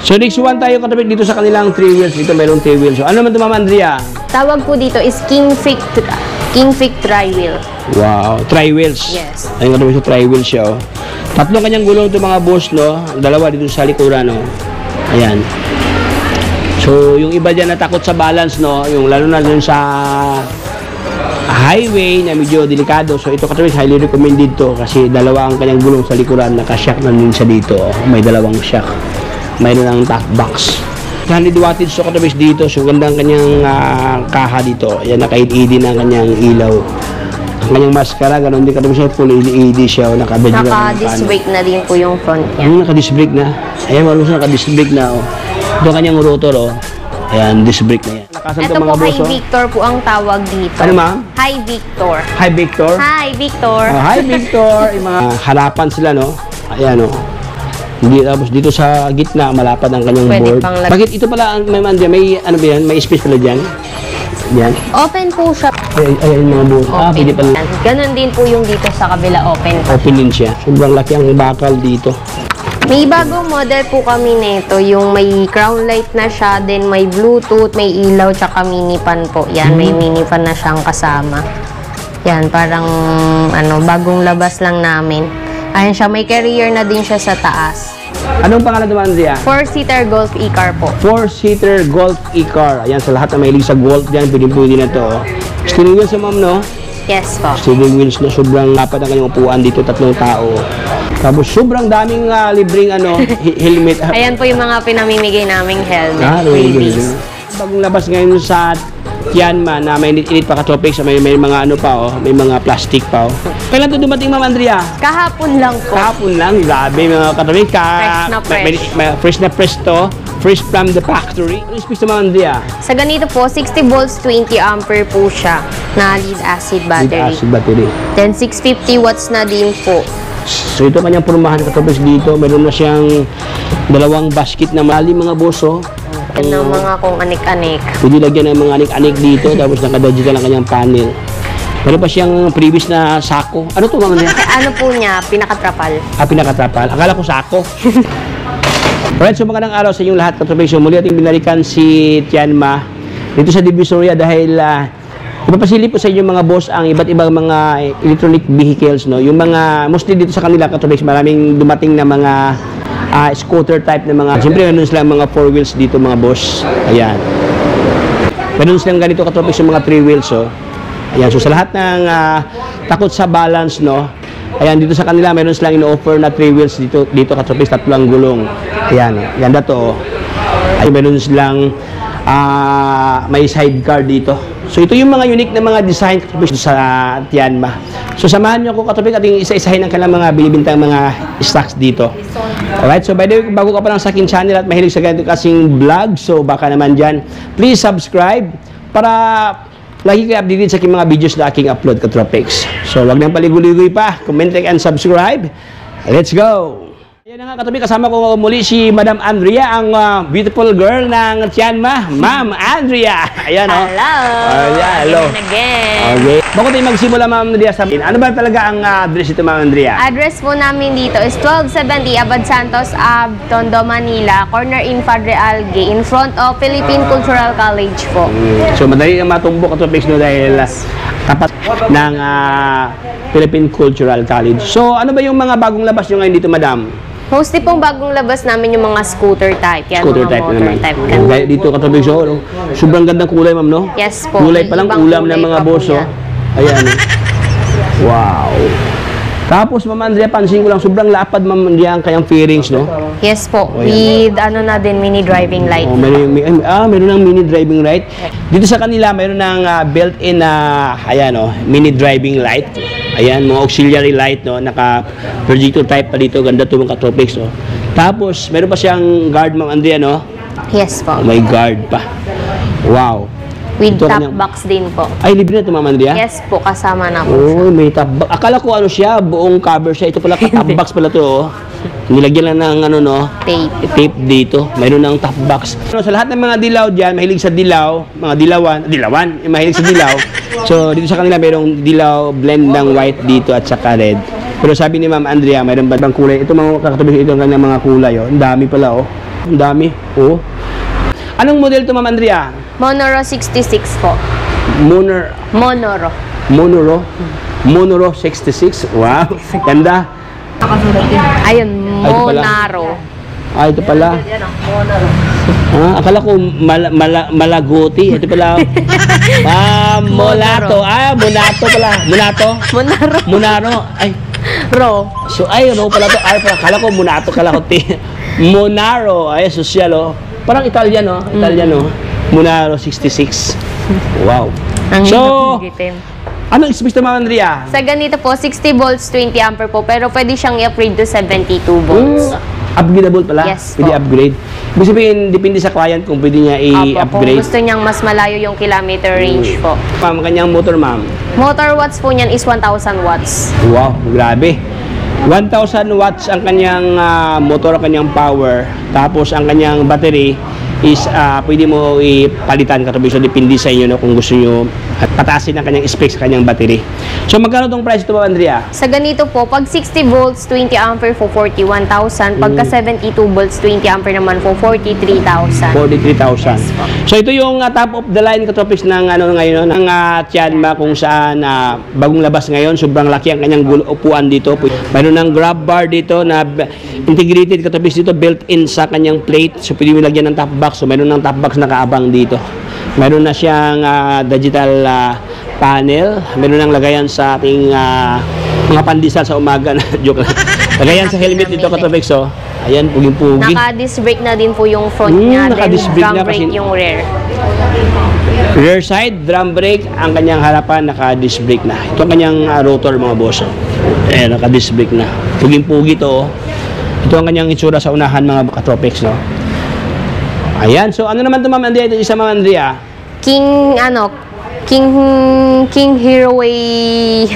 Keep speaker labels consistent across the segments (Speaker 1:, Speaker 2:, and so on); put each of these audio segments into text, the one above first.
Speaker 1: So next one tayo katapik dito sa kanilang 3 wheels. Dito mayroong 3 wheels. So ano naman ito, Ma'am Andrea?
Speaker 2: Tawag po dito is Kingfig Tri-Wheel.
Speaker 1: Wow, tri-wheels.
Speaker 2: Yes.
Speaker 1: Ayun katapik sa tri-wheels siya, oh. Tatlong kanyang gulong ito mga boss, no? Dalawa dito sa likuran, no? Ayan. So yung iba dyan natakot sa balance, no? Yung lalo na dun sa highway na medyo delikado. So ito katapik highly recommended to kasi dalawa ang kanyang gulong sa likuran. Naka-shock na din sa dito, oh. May dalawang shock. Mayroon ng top box. 100 wattage so katabis dito. So gandang kanyang kaha dito. Ayan, naka-LED na kanyang ilaw. Ang kanyang maskara, ganoon din katabis siya. Full LED siya.
Speaker 2: Naka-disc brake na din po yung front niya.
Speaker 1: Naka-disc brake na. Ayan, malos na naka-disc brake na. Oh. Ito kanyang rotor. Oh. Ayan, disc brake na yan.
Speaker 2: Ito po Hi Victor po ang tawag dito.
Speaker 1: Ano, ma'am?
Speaker 2: Hi Victor.
Speaker 1: Hi Victor?
Speaker 2: Hi Victor.
Speaker 1: Oh, hi Victor. Yung mga harapan sila, no? Ayan, oh. Tapos dito sa gitna, malapad ang kanyang board. Bakit ito pala, may ano ba yan? May space pala dyan? Yan.
Speaker 2: Open po siya.
Speaker 1: Ayan yung mga board. Pwede pala.
Speaker 2: Ganon din po yung dito sa kabila, open.
Speaker 1: Open din siya. Sobrang laki ang bakal dito.
Speaker 2: May bagong model po kami nito, yung may crown light na siya, then may Bluetooth, may ilaw, tsaka mini fan po. Yan, may mini fan na siyang kasama. Yan, parang bagong labas lang namin. Ayan siya, may carrier na din siya sa taas.
Speaker 1: Anong pangalan naman, Andrea?
Speaker 2: 4-seater Golf e-car po.
Speaker 1: 4-seater Golf e-car. Ayan, sa lahat na mahilig sa Golf dyan, pwede na to. Steering wheels sa ma'am, no?
Speaker 2: Yes po.
Speaker 1: Steering wheels na sobrang lapad ang kanyang upuan dito, 3 tao. Tapos sobrang daming libreng helmet.
Speaker 2: Ayan po yung mga pinamimigay naming helmet.
Speaker 1: Really? Bagong labas ngayon sa Tianma na may init pa ka-tropics, may mga may mga plastic pa. Kailan ito dumating, Ma'am Andrea?
Speaker 2: Kahapon lang po.
Speaker 1: Kahapon lang, grabe mga ka-tropics.
Speaker 2: Fresh na fresh.
Speaker 1: Fresh na fresh to. Fresh from the factory. Ano yung specs naman, Andrea?
Speaker 2: Sa ganito po, 60 volts, 20 ampere po siya na lead-acid battery.
Speaker 1: Lead-acid battery.
Speaker 2: Then 650 watts na din po.
Speaker 1: So ito kanyang purumahan ka-tropics dito. Meron na siyang 2 basket na malalim mga boso.
Speaker 2: Yan ang mga kung anik-anik.
Speaker 1: Pwede lagyan ng mga anik-anik dito, tapos naka-digital ang kanyang panel. Meron pa siyang previous na sako. Ano to, Ma'am Andrea?
Speaker 2: Ano po niya? Pinakatrapal.
Speaker 1: Pinakatrapal. Akala ko sako. Alright, so magandang araw sa inyong lahat, katropics. So muli ating binalikan si Tianma dito sa Divisoria dahil ipapasilip po sa inyo mga boss ang iba't ibang mga electronic vehicles, no? Yung mga, mostly dito sa kanila, katropics, maraming dumating na mga scooter type na mga, siyempre meron silang mga 4 wheels dito mga boss. Ayan. Meron silang ganito katropics yung mga 3 wheels, oh. Ayan, so sa lahat ng takot sa balance, no? Ayan, dito sa kanila meron silang ino-offer na 3 wheels dito katropics, 3 gulong. Ayan, ganda to, oh. Ay, meron silang may sidecar dito. So ito yung mga unique na mga design katropics sa Tianma. So samahan niyo ako katropics ating isa-isahin ang kanilang mga binibintang mga stocks dito. Alright, so by the way, bago ka pa lang sa aking channel at mahilig sa ganito kasing vlog, so baka naman dyan, please subscribe para lagi kayo updated sa aking mga videos na aking upload katropics. So wag nang paligoy-ligoy pa, comment, like, and subscribe. Let's go! Ayan na nga katropics, kasama ko muli si Madam Andrea, ang beautiful girl ng Tianma, Ma'am Andrea. Ayan, oh.
Speaker 2: Hello!
Speaker 1: Hello.
Speaker 2: Again.
Speaker 1: Okay. Bago tayo magsimula, Ma'am Andrea, ano ba talaga ang address ito, Ma'am Andrea?
Speaker 2: Address po namin dito is 1270 Abad Santos Ave, Tondo, Manila, corner in Padre Algue, in front of Philippine Cultural College po.
Speaker 1: So madali ang matumbok katropics, no, dahil tapat ng Philippine Cultural College. So ano ba yung mga bagong labas nyo ngayon dito, Madam?
Speaker 2: Mostly pong bagong labas namin yung mga scooter type. Yan,
Speaker 1: scooter
Speaker 2: mga
Speaker 1: type
Speaker 2: motor
Speaker 1: naman.
Speaker 2: type.
Speaker 1: Dito katropics, no? Sobrang gandang kulay, Ma'am, no?
Speaker 2: Yes po.
Speaker 1: Kulay pa lang, ulam ng mga boso. Ayan. Wow. Tapos, Ma'am Andrea, pansin ko lang, sobrang lapad, Ma'am Andrea, ang kayang fairings, no?
Speaker 2: Yes po. With, na din, mini driving light.
Speaker 1: Oh, meron ng mini driving light. Dito sa kanila, meron ng built-in na, mini driving light. Ayan, mga auxiliary light, no? Naka-projector type pa dito. Ganda ito mga katropics, no? Tapos, meron pa siyang guard, Ma'am Andrea, no?
Speaker 2: Yes po.
Speaker 1: May guard pa. Wow.
Speaker 2: With top box din po.
Speaker 1: Ay, libre na ito, Ma'am Andrea?
Speaker 2: Yes po, kasama na po.
Speaker 1: Oh, may top box. Akala ko siya, buong cover siya. Ito pala, top box pala ito, oh. Nilagyan lang ng tape dito. Mayroon ng top box. Sa lahat ng mga dilaw dyan, mahilig sa dilaw, mga dilawan, mahilig sa dilaw. So, dito sa kanila, mayroong dilaw, blend ng white dito at saka red. Pero sabi ni Ma'am Andrea, mayroon ba bang kulay? Ito mga kakatubig, ito ang kanyang mga kulay, oh. Ang dami pala, oh. Ang dami. Oo. Anong model to, Ma'am Andrea?
Speaker 2: Monoro 66 po.
Speaker 1: Monoro. Monoro 66. Wow. Ganda.
Speaker 2: Ayun,
Speaker 1: Ay, ito pala.
Speaker 2: Monaro.
Speaker 1: Ah, ito pala. Ah, akala ko malaguti. Ito pala. Molato. Ah, Monato pala.
Speaker 2: Monaro.
Speaker 1: Monaro. Ay.
Speaker 2: Ro.
Speaker 1: So, ay, ano pala to? Ay, akala ko Monato. Akala ko Monaro. Ay, sosyal, oh. Parang Italian, oh. Italian, oh. Monaro 66. Wow.
Speaker 2: Ang
Speaker 1: So,
Speaker 2: hirap higitin.
Speaker 1: anong space to, Ma'am Andrea?
Speaker 2: Sa ganito po, 60 volts, 20 ampere po. Pero pwede siyang i-upgrade to 72 volts.
Speaker 1: Upgradable pala?
Speaker 2: Yes
Speaker 1: Pwede
Speaker 2: po.
Speaker 1: upgrade. Ibig sabihin, depende sa client kung pwede niya
Speaker 2: Kung
Speaker 1: i-upgrade.
Speaker 2: gusto niyang mas malayo yung kilometer range po.
Speaker 1: Ma'am, kanyang motor, ma'am.
Speaker 2: Motor watts po niyan is 1,000 watts.
Speaker 1: Wow, grabe. 1,000 watts ang kanyang motor, ang kanyang power. Tapos ang kanyang battery is pwede mo ipalitan katubig. So, depende sa inyo no, kung gusto nyo at pataasin ang kanyang specs sa kanyang battery. So, magkano tong price ito, Ma'am Andrea?
Speaker 2: Sa ganito po, pag 60 volts, 20 ampere po, 41,000. Pagka 72 volts, 20 ampere naman po, 43,000.
Speaker 1: 43,000. So ito yung top of the line katropics ng ano ngayon ng Tianma kung saan bagong labas ngayon, sobrang laki ang kanyang upuan dito. Mayroon ng grab bar dito na integrated katropics dito, built-in sa kanyang plate. So pwede mo lagyan ng top box. So mayroon ng top box na kaabang dito. Mayroon na siyang digital panel. Mayroon ng lagayan sa ating mga pandesal sa umaga na joke lang. Lagayan sa helmet dito katropics. So ayan, puging-pugi.
Speaker 2: Naka-disc brake na din po yung front niya. Then
Speaker 1: Naka-disc brake
Speaker 2: drum
Speaker 1: na
Speaker 2: brake
Speaker 1: kasi-
Speaker 2: yung rear.
Speaker 1: Rear side, drum brake, ang kanyang harapan naka-disc brake na. Ito ang kanyang rotor mga boss. Ayan, naka-disc brake na. Puging-pugi to. Ito ang kanyang itsura sa unahan mga katropics, no? Ayan, so ano naman ito, Ma'am Andrea? Ito isa, Ma'am Andrea.
Speaker 2: King Heroway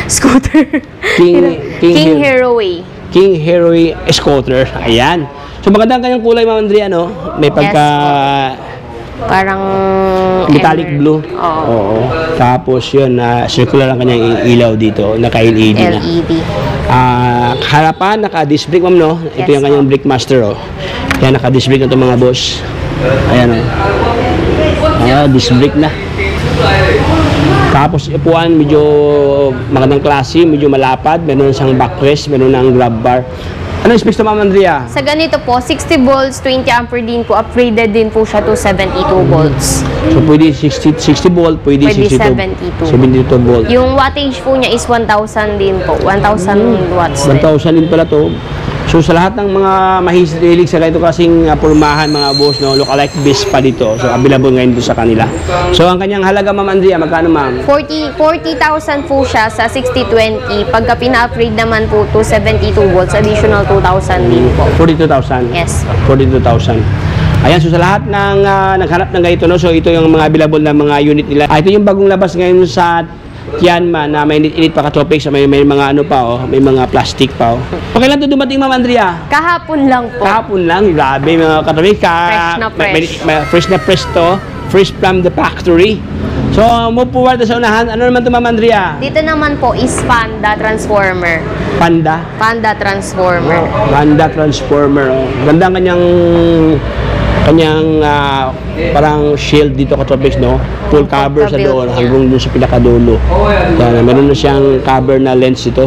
Speaker 2: scooter. King Heroway.
Speaker 1: King Heroy Scooter. Ayan. So maganda ang kanyang kulay, Ma'am Andrea, no? May pagka
Speaker 2: Parang
Speaker 1: metallic blue.
Speaker 2: Oo.
Speaker 1: Oo. Tapos yun, circular ang kanyang ilaw dito. Naka-LED na.
Speaker 2: LED.
Speaker 1: Harapan, naka-disc brake, ma'am, no? Ito
Speaker 2: Yes,
Speaker 1: yung kanyang brake master, oh. Yan, naka-disc brake na ito, mga boss. Ayan, oh. Disc brake na. Tapos, upuan, medyo magandang klase, medyo malapad. Meron siyang backrest, meron ng grab bar. Ano yung specs to, Ma'am Andrea?
Speaker 2: Sa ganito po, 60 volts, 20 ampere din po. Upgraded din po siya to 72 volts.
Speaker 1: So, pwede 60 volt, pwede 62. 72 volt.
Speaker 2: Yung wattage po niya is 1,000 din po. 1,000 watts din.
Speaker 1: 1,000 din pala to. So sa lahat ng mga mahilig sa ganito kasing pormahan mga boss, no, look-alike base pa dito. So available ngayon doon sa kanila. So ang kanyang halaga, Ma'am Andrea, magkano, ma'am?
Speaker 2: 40,000 po siya sa 6020. Pagka pina-upgrade naman po to 72 volts, additional 2,000 din po.
Speaker 1: 42,000.
Speaker 2: Yes.
Speaker 1: 42,000. Ayan, so sa lahat ng naghanap ng ganito, no, so ito yung mga available na mga unit nila. Ito yung bagong labas ngayon sa Tianma na may init pa ka-tropics, may mga ano pa, oh, may mga plastic pa, oh. Okay lang to dumating, Ma'am Andrea?
Speaker 2: Kahapon lang po.
Speaker 1: Kahapon lang, grabe mga ka-tropics.
Speaker 2: Fresh na fresh.
Speaker 1: Fresh na fresh to. Fresh from the factory. So, move forward sa unahan. Ano naman to, Ma'am Andrea?
Speaker 2: Dito naman po is Panda Transformer.
Speaker 1: Panda.
Speaker 2: Panda Transformer.
Speaker 1: Panda Transformer. Oh. Ganda ang kanyang parang shield dito ka-tropics, no? Full cover sa
Speaker 2: Pagka-build
Speaker 1: doon
Speaker 2: niya.
Speaker 1: hanggang dun sa pinakadulo. Yan, meron na siyang cover na lens ito.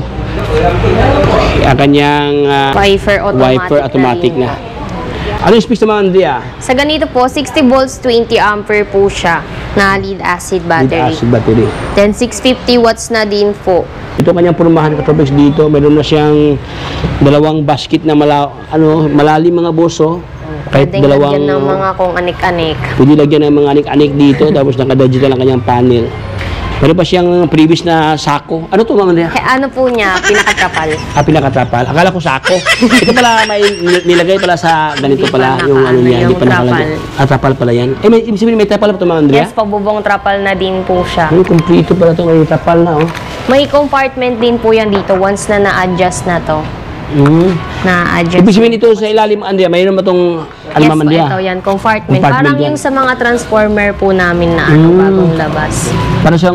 Speaker 1: Ang kanyang
Speaker 2: Wiper automatic,
Speaker 1: na. Ano yung specs naman, Andrea?
Speaker 2: Sa ganito po, 60 volts, 20 ampere po siya na lead acid battery.
Speaker 1: Lead acid battery.
Speaker 2: Then 650 watts na din po.
Speaker 1: Ito kanyang pormahan ka-tropics dito. Meron na siyang dalawang basket na malalim mga boso. Kahit
Speaker 2: Pwedeng lagyan ng mga kung anik-anik.
Speaker 1: Pwede lagyan ng mga anik-anik dito. Tapos naka-digital ang kanyang panel. Meron pa siyang previous na sako. Ano to, Ma'am Andrea?
Speaker 2: Ano po niya, pinakatrapal.
Speaker 1: Pinakatrapal. Akala ko sako. Ito pala may nilagay pala sa ganito
Speaker 2: Hindi pa
Speaker 1: pala yung ano niya. Hindi
Speaker 2: yung
Speaker 1: pa nakalagay. Trapal pala yan. May ibig sabihin may trapal pa ito, Ma'am Andrea?
Speaker 2: Yes, pabubong trapal na din po siya.
Speaker 1: Kompleto pala ito. May trapal na, oh.
Speaker 2: May compartment din po yan dito once na na-adjust na to. Na-adjust.
Speaker 1: Ibig sabihin ito sa ilalim, Andrea, mayroon ba itong ano,
Speaker 2: Yes
Speaker 1: ma'am,
Speaker 2: po,
Speaker 1: Andrea?
Speaker 2: ito yan, compartment.
Speaker 1: Compartment
Speaker 2: Parang
Speaker 1: yan.
Speaker 2: yung sa mga transformer po namin na bagong labas.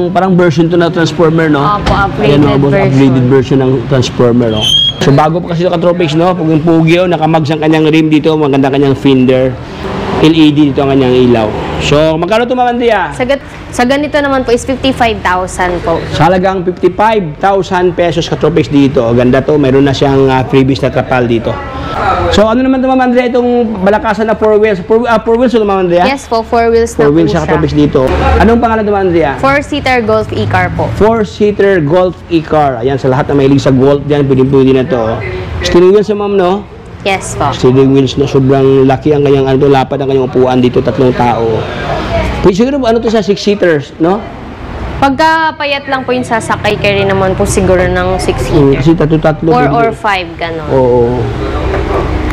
Speaker 1: Parang version to na transformer, no?
Speaker 2: Opo,
Speaker 1: Ayan,
Speaker 2: upgraded
Speaker 1: mga boss,
Speaker 2: version.
Speaker 1: upgraded version ng transformer, no? So bago pa kasi ito ka-tropics, no? Puging-pugi, oh, nakamags ang kanyang rim dito, maganda kanyang fender. LED dito ang kanyang ilaw. So, magkano ito, Ma'am Andrea?
Speaker 2: Sa ganito naman po is 55,000 po.
Speaker 1: Sa halagang 55,000 pesos ka-tropics dito. Ganda to, mayroon na siyang freebies na trapal dito. So, ano naman ito, Ma'am Andrea, itong balakasan na 4 wheels? 4 wheels ito, Ma'am Andrea?
Speaker 2: Yes po, 4 wheels na
Speaker 1: 4
Speaker 2: po
Speaker 1: wheels sa
Speaker 2: siya.
Speaker 1: ka-tropics dito. Anong pangalan ito, Ma'am Andrea?
Speaker 2: 4-seater Golf e-car po.
Speaker 1: 4-seater Golf e-car. Ayan, sa lahat na mahilig sa golf dyan, pwede na to. Steering wheels sa Ma'am, no?
Speaker 2: Yes po.
Speaker 1: Steering wheels na sobrang laki ang kanyang ano, lapad ang kanyang upuan dito, 3 tao. Pwede siguro ano to sa 6-seaters, no?
Speaker 2: Pagka payat lang po yung sasakay, carry naman po siguro ng 6-seater.
Speaker 1: Kasi tatlo
Speaker 2: 4 or 5, gano'n.
Speaker 1: Oo.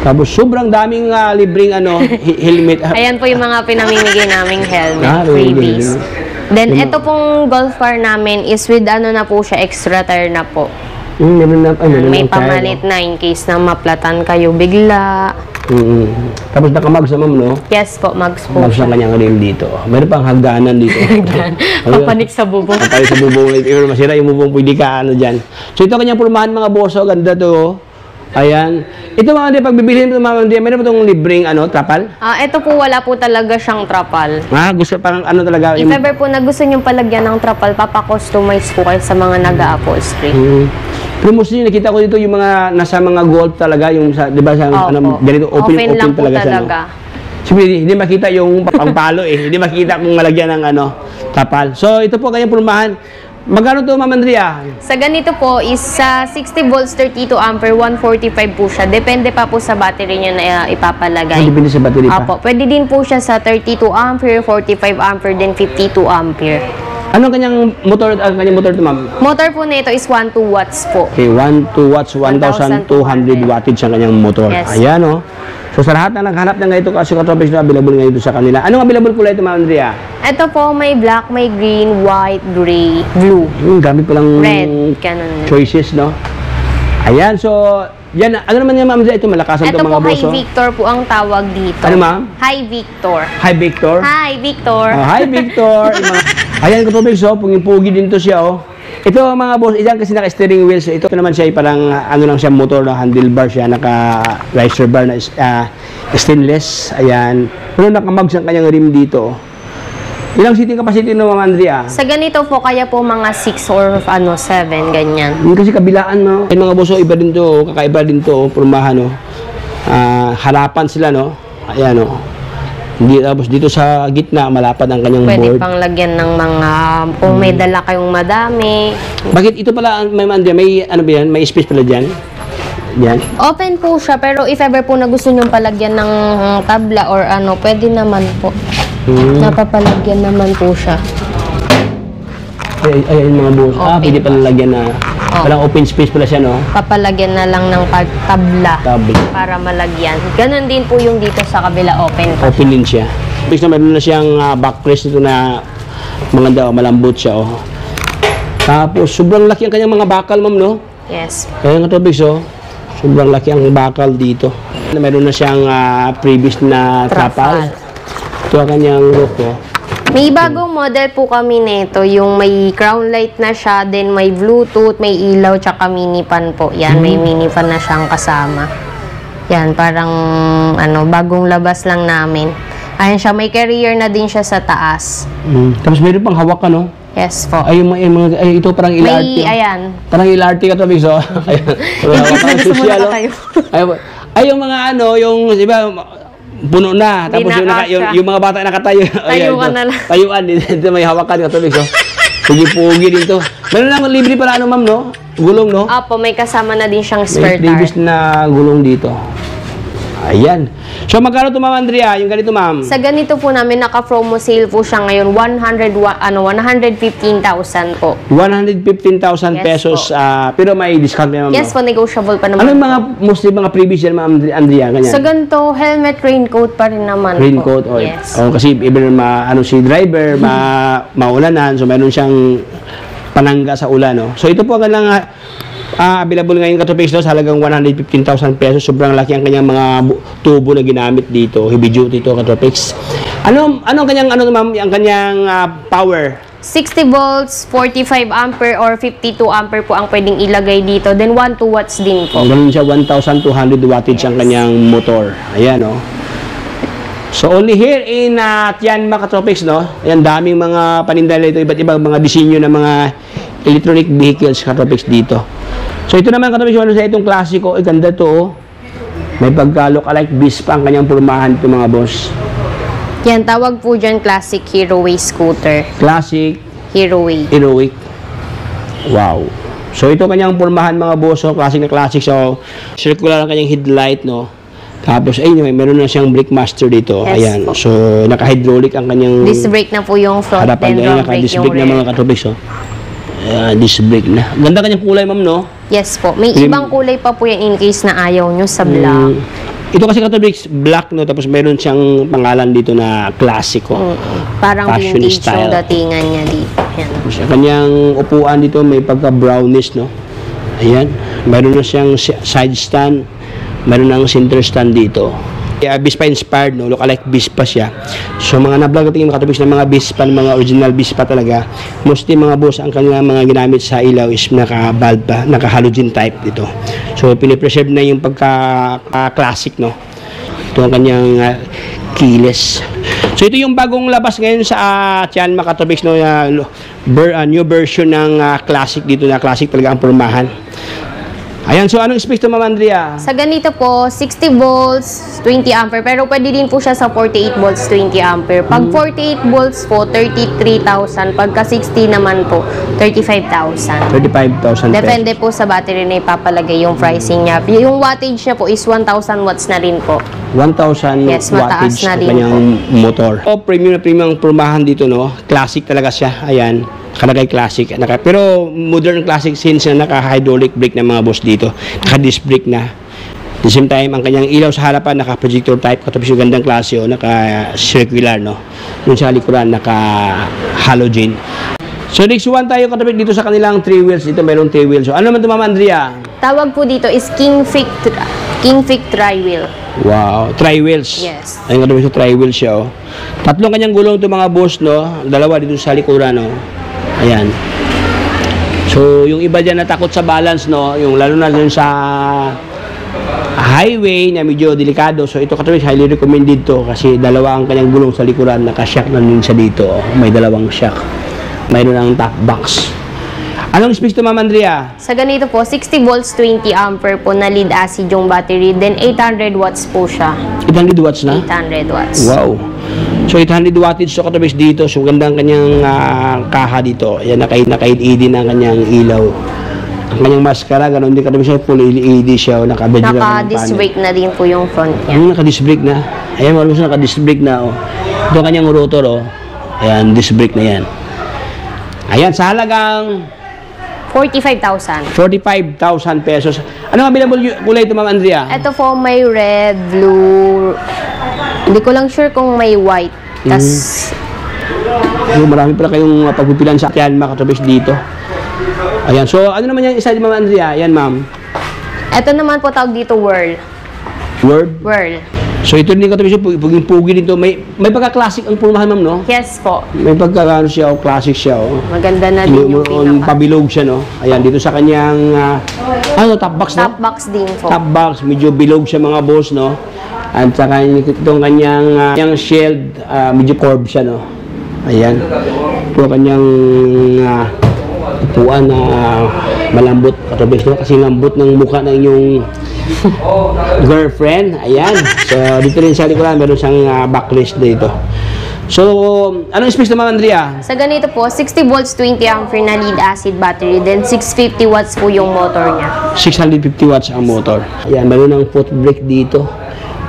Speaker 1: Tapos sobrang daming libreng ano, helmet.
Speaker 2: Ayan po yung mga pinamimigay naming helmet,
Speaker 1: really,
Speaker 2: freebies. Then,
Speaker 1: Yung-
Speaker 2: ito pong golf car namin is with ano na po siya, extra tire na po.
Speaker 1: Meron na, meron
Speaker 2: May
Speaker 1: ng tire,
Speaker 2: pamalit na in case na maplatan kayo bigla.
Speaker 1: Tapos nakamag sa Ma'am, no?
Speaker 2: Yes po, mags po
Speaker 1: Mag sa
Speaker 2: siya.
Speaker 1: kanyang rim dito. Meron pang hagdanan dito.
Speaker 2: Papanik sa bubong.
Speaker 1: Tayo sa bubong, pero masira yung bubong, pwede ka ano dyan. So ito kanyang pulmahan mga boso, ganda to. Ayan. Ito mga Andrea, pag bibilihin mo mga Andrea, meron ba itong libreng ano, trapal?
Speaker 2: Ito po, wala po talaga siyang trapal.
Speaker 1: Gusto parang ano talaga.
Speaker 2: If ever po na gusto nyo palagyan ng trapal, papakustomize po kayo sa mga nag-a-upholstery.
Speaker 1: Pero mostly nakita ko dito yung mga nasa mga golf talaga, yung sa, di ba sa ano, ganito, open
Speaker 2: lang po
Speaker 1: talaga siya.
Speaker 2: talaga.
Speaker 1: No? Siyempre, hindi makita yung pangpalo eh. Hindi makita kung malagyan ng ano, trapal. So ito po kanyang pulmahan. Magkano to, Ma'am Andrea?
Speaker 2: Sa ganito po is sa 60 volts 32 ampere 145 po siya. Depende pa po sa battery nyo na ipapalagay.
Speaker 1: Depende sa battery pa.
Speaker 2: Apo, pwede din po siya sa 32 ampere, 45 ampere, then 52 ampere.
Speaker 1: Anong kanyang motor, kanyang motor to, Ma'am?
Speaker 2: Motor po nito is 12 watts po.
Speaker 1: Okay, 1 watts, 1,200 wattage ang kanyang motor.
Speaker 2: Yes.
Speaker 1: Ayan, oh. So sa lahat na naghanap ng ganito kasi ka-tropics na available ngayon sa kanila. Anong available kulay ito, Ma'am Andrea?
Speaker 2: Ito po may black, may green, white, gray, blue,
Speaker 1: Dami palang
Speaker 2: red, ganun.
Speaker 1: choices, no? Ayan, so, yan, ano naman yan, Ma'am Andrea? Ito, malakasan
Speaker 2: Ito
Speaker 1: ito,
Speaker 2: po
Speaker 1: mga
Speaker 2: Hi
Speaker 1: boso.
Speaker 2: Victor po ang tawag dito.
Speaker 1: Ano, ma'am?
Speaker 2: Hi Victor.
Speaker 1: Hi, Victor.
Speaker 2: Hi Victor.
Speaker 1: Hi, Victor. Ayan, ka-tropics, oh. Puging-pugi din to siya, oh. Ito mga boss, iyan kasi naka-steering wheel. So, ito naman siya, parang ano lang siya, motor na handlebar siya, naka-riser bar na stainless. Ayan. Pero nakamags ang kanyang rim dito. Ilang seating capacity no, Ma'am Andrea?
Speaker 2: Sa ganito po, kaya po mga 6 or 7, ganyan.
Speaker 1: Yung kasi kabilaan, no? Yung mga boss, iba din to, kakaiba din to, purmahan, no? Harapan sila, no? Ayan, no? Hindi, tapos dito sa gitna, malapad ang kanyang
Speaker 2: Pwede
Speaker 1: board.
Speaker 2: pang lagyan ng mga, kung may dala kayong madami.
Speaker 1: Bakit ito pala, Ma'am Andrea, may ano ba yan? May space pala dyan? Yan.
Speaker 2: Open po siya, pero if ever po na gusto nyong palagyan ng tabla or ano, pwede naman po. Napapalagyan naman po siya.
Speaker 1: Ay, mga boss.
Speaker 2: Open
Speaker 1: Pwede pala lagyan na. Walang open space pala siya, no?
Speaker 2: Papalagyan na lang ng tabla
Speaker 1: Tablet.
Speaker 2: para malagyan. Ganon din po yung dito sa kabila, open pa.
Speaker 1: Open din siya. Ibig na meron na siyang backrest nito na maganda, malambot siya, oh. Tapos, sobrang laki ang kanyang mga bakal, ma'am, no?
Speaker 2: Yes.
Speaker 1: Kaya nga tubig, so, sobrang laki ang bakal dito. Meron na siyang previous na trapal. Ito ang kanyang look, oh.
Speaker 2: May bagong model po kami nito, yung may crown light na siya, then may Bluetooth, may ilaw, tsaka mini fan po. Yan, may mini fan na siyang kasama. Yan, parang ano, bagong labas lang namin. Ayan siya, may carrier na din siya sa taas.
Speaker 1: Tapos meron pang hawakan, no?
Speaker 2: Yes po.
Speaker 1: Ay, ito parang LRT.
Speaker 2: May, ayan.
Speaker 1: Parang LRT ka tubig, so. Ayan.
Speaker 2: In case na gusto mo
Speaker 1: Social, no?
Speaker 2: nakatayo.
Speaker 1: Ay, yung mga ano, yung, di ba, puno na. Tapos yung, yung mga bata nakatayo.
Speaker 2: Tayuan na lang.
Speaker 1: Tayuan. Dito may hawakan ka tubig, so. Pugi-pugi dito. Meron lang libre pala, ano, ma'am, no? Gulong, no?
Speaker 2: Opo, may kasama na din siyang
Speaker 1: May
Speaker 2: spare
Speaker 1: previous
Speaker 2: tire.
Speaker 1: na gulong dito. Ayan. So, magkano ito, Ma'am Andrea? Yung ganito, ma'am?
Speaker 2: Sa ganito po namin, naka-promo sale po siya ngayon, 115,000 po.
Speaker 1: 115,000
Speaker 2: Yes
Speaker 1: pesos.
Speaker 2: po.
Speaker 1: Pero may discount na, ma'am.
Speaker 2: Yes
Speaker 1: no?
Speaker 2: po, negotiable pa naman
Speaker 1: Ano yung
Speaker 2: po.
Speaker 1: mga, mostly mga previous yan, Ma'am Andrea? Ganyan.
Speaker 2: Sa ganito, helmet, raincoat pa rin naman
Speaker 1: Raincoat,
Speaker 2: po.
Speaker 1: oh,
Speaker 2: Yes.
Speaker 1: oh, kasi even ano si driver, maulanan, so meron siyang panangga sa ulan, no? So ito po ang kanilang Available ngayon Katropics no, sa halagang 115,000 pesos. Sobrang laki ang kanyang mga tubo na ginamit dito. Heavy duty ito Katropics. Ano kanyang ma'am, ang kanyang power?
Speaker 2: 60 volts, 45 ampere or 52 ampere po ang pwedeng ilagay dito. Then 1 to watts din po.
Speaker 1: Ganun siya, 1,200 wattage ang kanyang motor. Ayan, no. So, only here in Tianma Katropics, no. Ayan, daming mga paninda dito, iba't ibang mga disenyo ng mga electronic vehicles Katropics dito. So, ito naman Katropics, ano sa itong klasiko, ganda to, oh. May pagka-look-alike Vespa ang kanyang purmahan ito mga boss.
Speaker 2: Yan, tawag po dyan Classic Heroic scooter.
Speaker 1: Classic
Speaker 2: Heroic.
Speaker 1: Heroic. Wow. So, ito kanyang purmahan mga boss, so, classic na classic. So, circular ang kanyang headlight, no. Tapos, ayun, meron na siyang brake master dito.
Speaker 2: Yes,
Speaker 1: ayan.
Speaker 2: po.
Speaker 1: So, naka-hydraulic ang kanyang
Speaker 2: Disc brake na po yung front
Speaker 1: harapan
Speaker 2: and
Speaker 1: niya.
Speaker 2: drum brake
Speaker 1: Naka-disc
Speaker 2: yung
Speaker 1: brake na
Speaker 2: rear.
Speaker 1: mga Katropics, oh. Disc brake na. Ganda kanyang kulay, ma'am, no?
Speaker 2: Yes po. May
Speaker 1: Prim-
Speaker 2: ibang kulay pa po yan in case na ayaw nyo sa black.
Speaker 1: Ito kasi Katropics, black, no? Tapos meron siyang pangalan dito na klasiko.
Speaker 2: Parang
Speaker 1: Fashion
Speaker 2: vintage
Speaker 1: style.
Speaker 2: yung datingan niya dito. Yan.
Speaker 1: Sa kanyang upuan dito, may pagka-brownish, no? Ayan. Meron na siyang side stand. Meron ng center stand dito. Vespa inspired, no? Look-alike Vespa siya. So, mga na-vlog natin yung Katropics ng mga Vespa, mga original Vespa talaga. Mostly mga boss, ang kanilang mga ginamit sa ilaw is naka-bulb pa, naka-halogen type dito. So, pinipreserve na yung pagka-classic, no? Ito ang kanyang keyless. So, ito yung bagong labas ngayon sa Tianma Katropics, no? New version ng classic dito na classic talaga ang purmahan. Ayan, so anong specs to, Ma'am Andrea?
Speaker 2: Sa ganito po, 60 volts, 20 ampere. Pero pwede din po siya sa 48 volts, 20 ampere. Pag 48 volts po, 33,000. Pagka 60 naman po, 35,000.
Speaker 1: 35,000 pesos.
Speaker 2: Depende po sa battery na ipapalagay yung pricing niya. Yung wattage niya po is 1,000 watts na rin po.
Speaker 1: 1,000
Speaker 2: Yes, mataas
Speaker 1: wattage
Speaker 2: na
Speaker 1: ang
Speaker 2: din
Speaker 1: kanyang motor. Premium na premium ang purmahan dito, no? Classic talaga siya. Ayan. Nakalagay classic. Pero modern classic since na naka-hydraulic brake na mga boss dito. Naka-disc brake na. At the same time, ang kanyang ilaw sa harapan, naka-projector type. Katapos yung gandang klase, oh, naka-circular, no? Yung sa likuran, naka-halogen. So, next one tayo katapos dito sa kanilang 3 wheels. Dito mayroong 3 wheels. So, ano naman ito, Ma'am Andrea?
Speaker 2: Tawag po dito is Kingfig Tri-Wheel.
Speaker 1: Wow, tri-wheels.
Speaker 2: Yes.
Speaker 1: Ayun nga sa tri-wheels siya, oh. Tatlong kanyang gulong ito mga boss, no? Dalawa dito sa likuran, no? Ayan. So, yung iba dyan natakot sa balance, no? Yung lalo na dun sa highway na medyo delikado. So, ito katulad, highly recommended to kasi dalawa ang kanyang gulong sa likuran. Naka-shock na din siya dito, oh. May dalawang shock. Mayroon ng top box. Anong specs to, Ma'am Andrea?
Speaker 2: Sa ganito po, 60 volts, 20 ampere po na lead acid yung battery. Then 800 watts po siya.
Speaker 1: 800 watts na?
Speaker 2: 800 watts.
Speaker 1: Wow. So 800 wattage so katabis dito. So ganda ang kanyang kaha dito. Ayan, naka-LED na ang kanyang ilaw. Ang kanyang maskara, ganoon din katabis siya, full LED siya.
Speaker 2: Naka-disc brake na din po yung front niya.
Speaker 1: Naka-disc brake na. Ayan, marami siya naka-disc brake na. Oh. Ito ang kanyang rotor. Oh. Ayan, disc brake na yan. Ayan, sa halagang
Speaker 2: 45,000.
Speaker 1: 45,000 pesos. Ano ang available kulay ito, Ma'am Andrea?
Speaker 2: Ito po may red, blue. Hindi ko lang sure kung may white. Tas
Speaker 1: Marami pala kayong pagpipilan sa Tianma Katropics dito. Ayan, so ano naman yung isa di, Ma'am Andrea? Ayan, ma'am.
Speaker 2: ito naman po tawag dito whirl.
Speaker 1: Word.
Speaker 2: Whirl.
Speaker 1: So ito din Katropics, puging-pugi dito. May pagka-classic ang purmahan, ma'am, no?
Speaker 2: Yes po.
Speaker 1: May pagka-ano siya, classic siya, oh.
Speaker 2: Maganda na din yung pinaka.
Speaker 1: Pabilog siya, no? Ayan, dito sa kanyang, top box, no?
Speaker 2: Top box din po.
Speaker 1: Top box, medyo bilog siya mga boss, no? At saka itong kanyang shield, medyo curved siya, no? Ayan. Ito kanyang upuan na malambot, Katropics, no? Kasi lambot ng mukha ng inyong girlfriend. Ayan. So, dito rin sa likuran, meron siyang backrest dito. So, anong specs naman, Andrea?
Speaker 2: Sa ganito po, 60 volts, 20 ampere na lead acid battery. Then 650 watts po yung motor niya.
Speaker 1: 650 watts ang motor. Ayan, meron ng foot brake dito.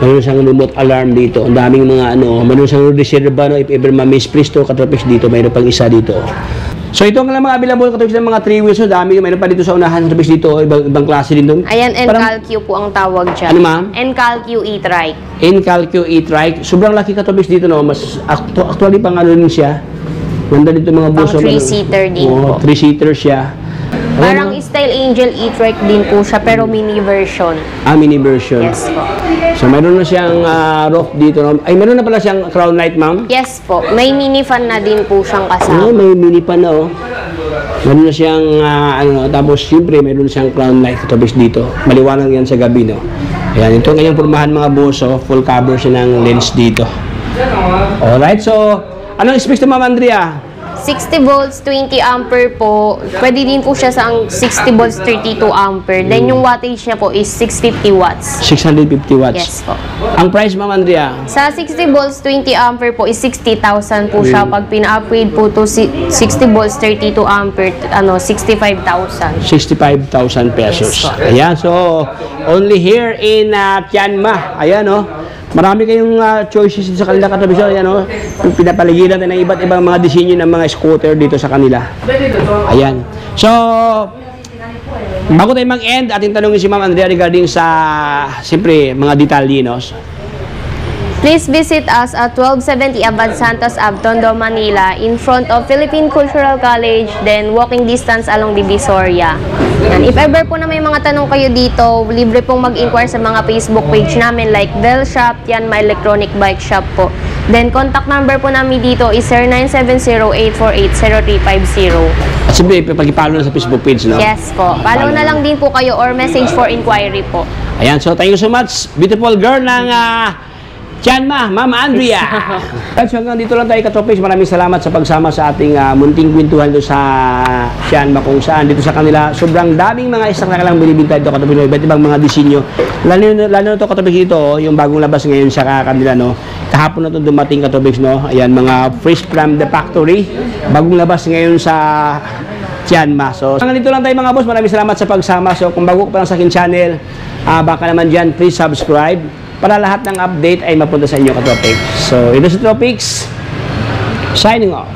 Speaker 1: Meron siyang remote alarm dito. Ang daming mga meron siyang reserva, no? If ever ma-misplace to, Katropics dito, meron pang isa dito. So, ito ang mga available Katropics ng mga 3 wheels. So, dami. Meron pa dito sa unahan, Katropics dito. Ibang klase din doon.
Speaker 2: Ayan, Encalq po ang tawag dyan.
Speaker 1: Ano, ma'am?
Speaker 2: Encalq e-trike.
Speaker 1: Encalq e-trike. Sobrang laki Katropics dito, no? Mas actually pang ano din siya. Ganda dito mga
Speaker 2: Pang
Speaker 1: buso.
Speaker 2: 3-seater din po.
Speaker 1: 3-seater siya.
Speaker 2: Parang style Angel E-Trike din po siya, pero mini version.
Speaker 1: Mini version.
Speaker 2: Yes po.
Speaker 1: So, mayroon na siyang roof dito. No? Ay, mayroon na pala siyang crown light, ma'am?
Speaker 2: Yes po. May mini fan na din po siyang kasama.
Speaker 1: May mini pa na, oh. Mayroon na siyang, tapos siyempre, mayroon siyang crown light katubis dito. Maliwanag yan sa gabi, no? Ayan, ito ang kanyang pormahan mga boss, oh. Full cover siya ng lens dito. Alright, so, anong specs to, Ma'am Andrea?
Speaker 2: 60 volts, 20 ampere po. Pwede din po siya sa 60 volts, 32 ampere. Then yung wattage niya po is 650 watts.
Speaker 1: 650 watts.
Speaker 2: Yes po.
Speaker 1: Ang price, Ma'am Andrea?
Speaker 2: Sa 60 volts, 20 ampere po is 60,000 po siya. Pag pina-upgrade po to 60 volts, 32 ampere, 65,000.
Speaker 1: 65,000 pesos.
Speaker 2: Yes po.
Speaker 1: Ayan, so, only here in Tianma. Ayan, oh. Marami kayong choices sa kanila katabisyon. Ayan, oh. Pinapaligiran tayo ng iba't ibang mga disenyo ng mga scooter dito sa kanila. Ayan. So, bago tayo mag-end, ating tanongin si Ma'am Andrea regarding sa, siyempre, mga detalye, no?
Speaker 2: Please visit us at 1270 Abad Santos Ave, Tondo, Manila, in front of Philippine Cultural College, then walking distance along Divisoria. Yan. If ever po na may mga tanong kayo dito, libre pong mag-inquire sa mga Facebook page namin like Bell Shop, Tianma Electronic Bike Shop po. Then contact number po namin dito is 0970-848-0350.
Speaker 1: At siyempre, pag-follow na sa Facebook page, no?
Speaker 2: Yes po. Follow na lang din po kayo or message for inquiry po.
Speaker 1: Ayan, so thank you so much, beautiful girl ng Tianma, Ma'am Andrea. So hanggang dito lang tayo katropis. Maraming salamat sa pagsama sa ating munting kwentuhan doon sa Tianma kung saan dito sa kanila. Sobrang daming mga isang na lang binibintay dito katropis. Iba't ibang mga disenyo. Lalo na ito katropis dito, yung bagong labas ngayon sa kanila, no? Kahapon na ito dumating katropis, no? Ayan, mga fresh from the factory. Bagong labas ngayon sa Tianma. So hanggang dito lang tayo mga boss. Maraming salamat sa pagsama. So kung bago ka pa lang sa akin channel, baka naman dyan, please subscribe para lahat ng update ay mapunta sa inyo ka-Tropics. So, ito si Tropics, signing off.